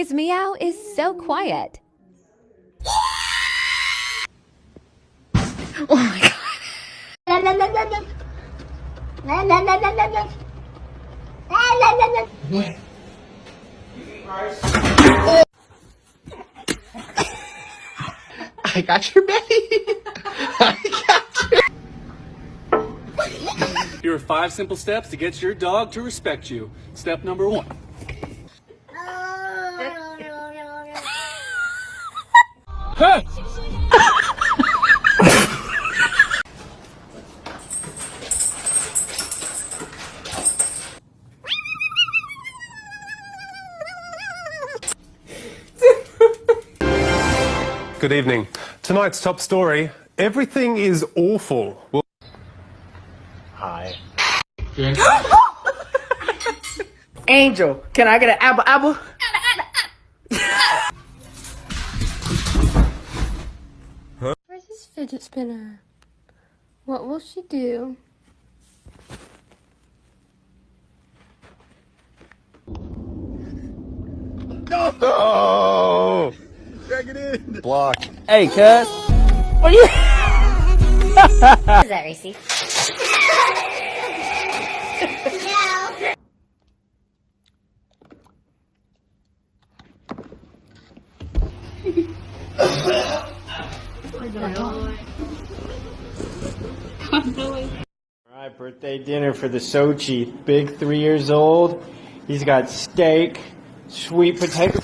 His meow is so quiet. Oh my god. I got your belly. I got you. Here are 5 simple steps to get your dog to respect you. Step number 1. Hey! Good evening. Tonight's top story, everything is awful. Well, Hi. Angel, can I get an apple? Where's this fidget spinner? What will she do? oh! Drag it in. Block. Hey, cuz. What are you? What is that, Racy? Alright, birthday dinner for the Sochi. Big 3 years old. He's got steak, sweet potato.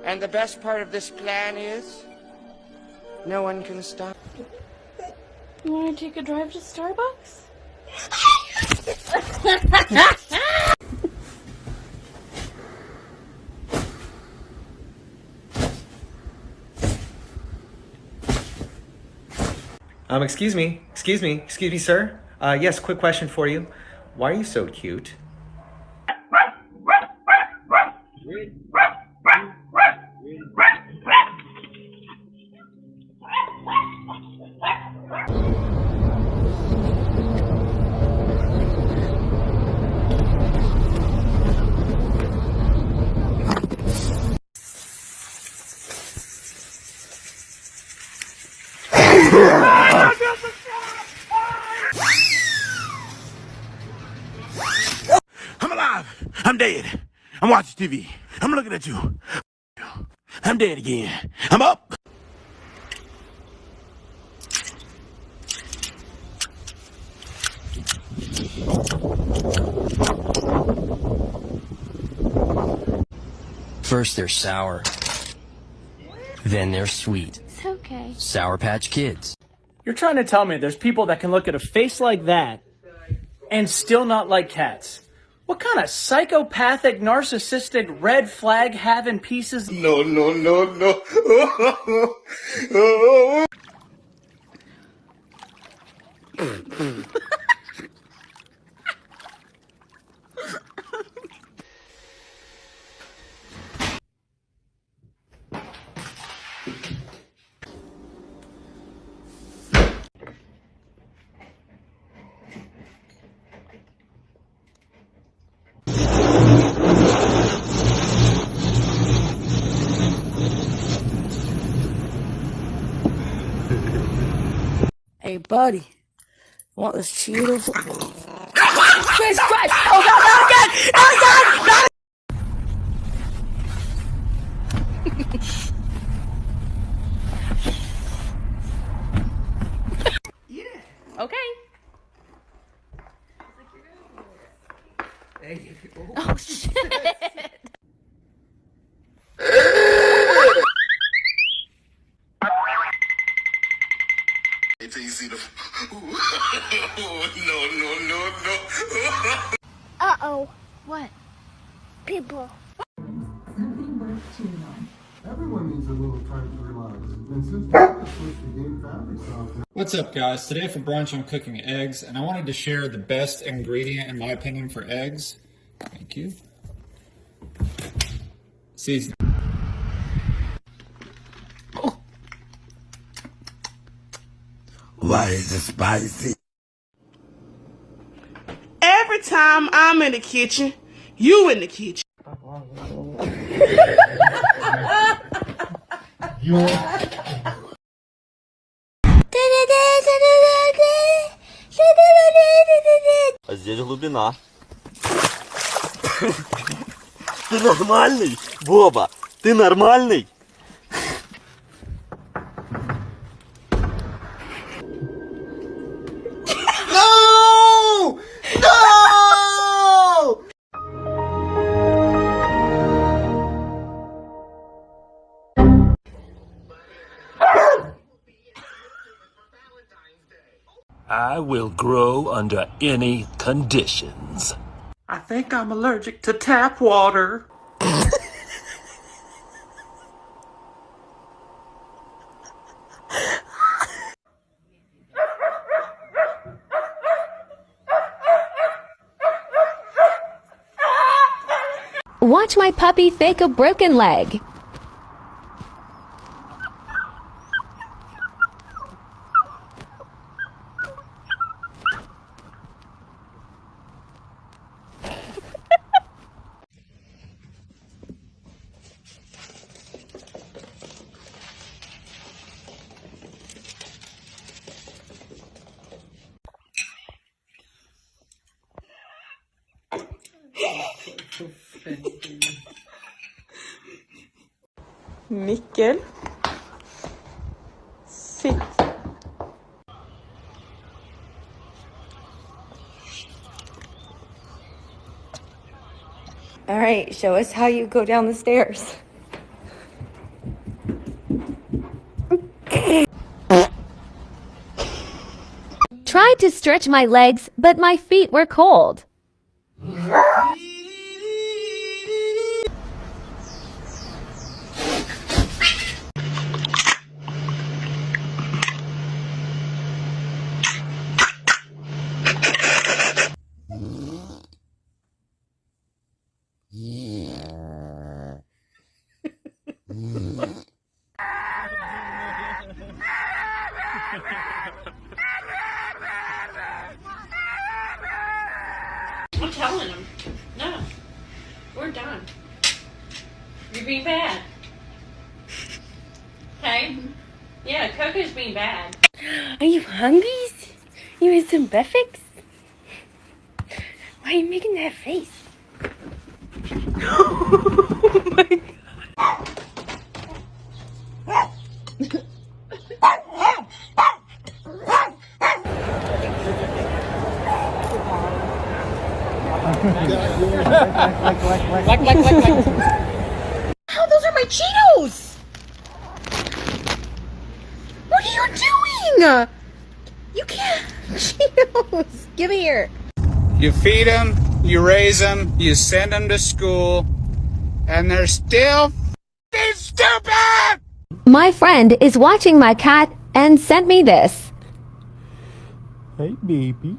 And the best part of this plan is, no one can stop. You want to take a drive to Starbucks? Excuse me, sir. Yes, quick question for you. Why are you so cute? I'm alive. I'm dead. I'm watching TV. I'm looking at you. I'm dead again. I'm up. First they're sour, then they're sweet. It's okay. Sour Patch Kids. You're trying to tell me there's people that can look at a face like that and still not like cats? What kind of psychopathic, narcissistic, red flag having pieces? No. Hey, buddy. Want this Cheetos? Jesus Christ! Oh, God, not again! Not again! Not Okay. Oh, shit. It's easy to. No. Uh-oh. What? People. Something worth chewing on. everyone needs a little time to relax. And since Dad switched the game fabrics off. What's up, guys? Today for brunch, I'm cooking eggs, and I wanted to share the best ingredient, in my opinion, for eggs. Thank you. Seasoning. Why is it spicy? Every time I'm in the kitchen, you in the kitchen. А здесь глубина. Ты нормальный, Боба? Ты нормальный? No! No! I will grow under any conditions. I think I'm allergic to tap water. Watch my puppy fake a broken leg. Mikkel. Sitt. All right, show us how you go down the stairs. Tried to stretch my legs, but my feet were cold. I'm telling him. No. We're done. You're being bad. Okay? Yeah, Coco's being bad. Are you hungry? You want some breakfast? Why are you making that face? Oh my God. How those are my Cheetos! What are you doing? You can't. Cheetos! Give me here. You feed them, you raise them, you send them to school, and they're still stupid! My friend is watching my cat and sent me this. Hey, baby.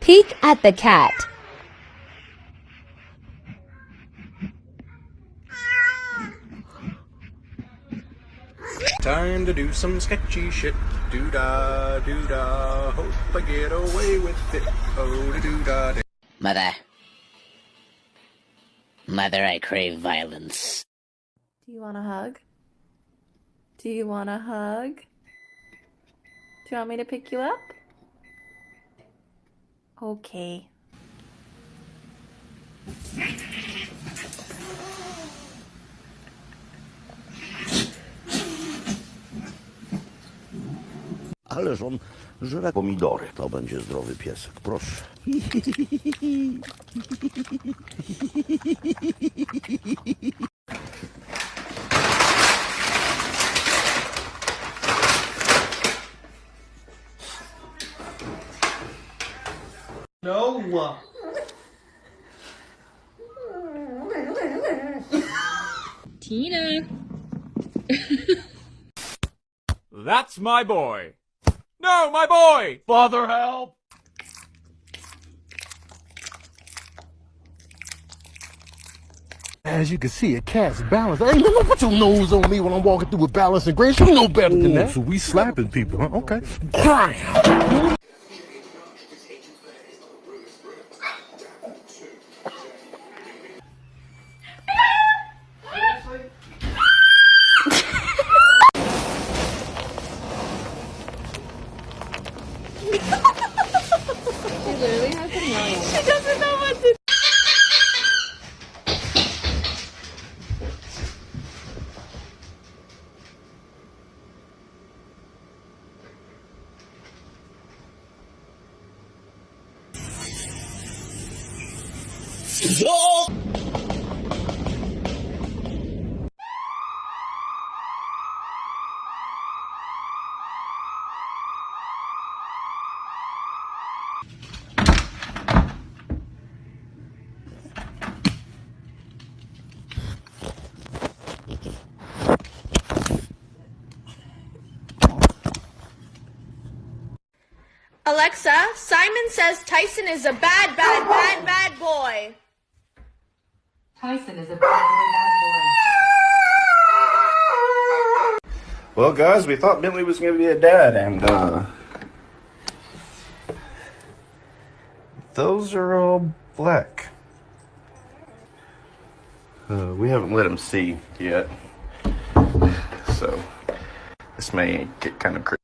Peek at the cat. Time to do some sketchy shit. Doo-dah, doo-dah. Hope I get away with it. Oh, doo-dah. Mother. Mother, I crave violence. Do you want a hug? Do you want a hug? Do you want me to pick you up? Okay. Ależ on żre pomidory. To będzie zdrowy piesek, proszę. No. Tina. That's my boy. No, my boy! Father, help! As you can see, a cat's balance. Hey, don't put your nose on me when I'm walking through with balance and grace. You know better than that. So we slapping people, huh? Okay. Crime. She literally has a million. She doesn't know what to Alexa, Simon says Tyson is a bad boy. Tyson is a bad boy. Well, guys, we thought Bentley was going to be a dad, and those are all black. We haven't let him see yet, so this may get kind of crazy.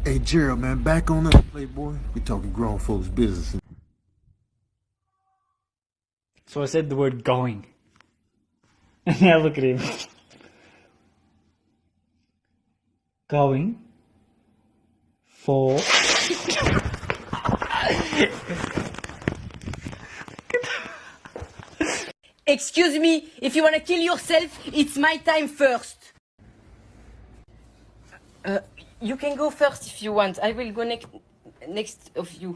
Hey, Gerald, man, back on up, Playboy. We talking grown folks business. So I said the word going. And now look at him. Going for Excuse me, if you want to kill yourself, it's my time first. You can go first if you want. I will go next of you.